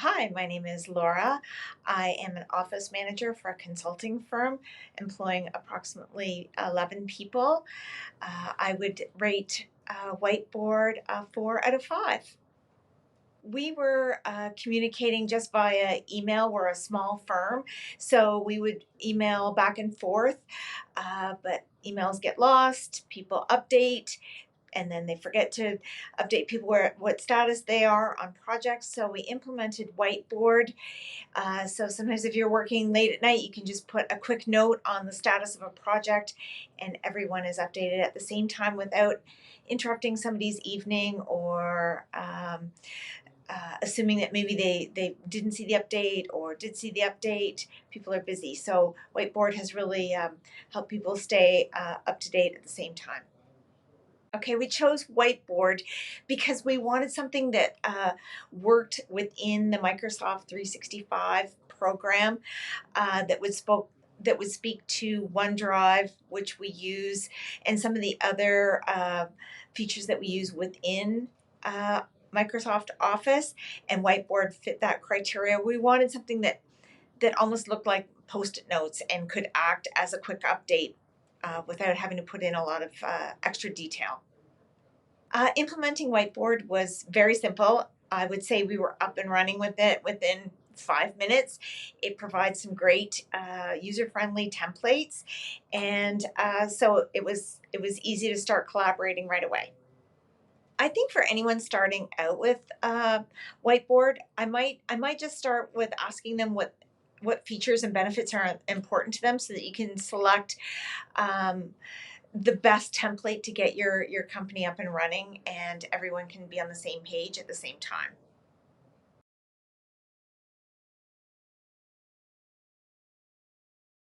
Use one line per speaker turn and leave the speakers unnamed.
Hi, my name is Laura. I am an office manager for a consulting firm employing approximately 11 people. I would rate Whiteboard 4 out of 5. We were communicating just via email. We're a small firm, so we would email back and forth, but emails get lost, people update, and then they forget to update people where what status they are on projects. So we implemented Whiteboard. So sometimes if you're working late at night, you can just put a quick note on the status of a project, and everyone is updated at the same time without interrupting somebody's evening or assuming that maybe they didn't see the update or did see the update. People are busy. So Whiteboard has really helped people stay up to date at the same time. Okay, we chose Whiteboard because we wanted something that worked within the Microsoft 365 program that would speak to OneDrive, which we use, and some of the other features that we use within uh, Microsoft Office. And Whiteboard fit that criteria. We wanted something that almost looked like Post-it notes and could act as a quick update without having to put in a lot of extra detail. Implementing Whiteboard was very simple. I would say we were up and running with it within 5 minutes. It provides some great user-friendly templates, and so it was easy to start collaborating right away. I think for anyone starting out with Whiteboard, I might just start with asking them what features and benefits are important to them, so that you can select um, the best template to get your company up and running, and everyone can be on the same page at the same time.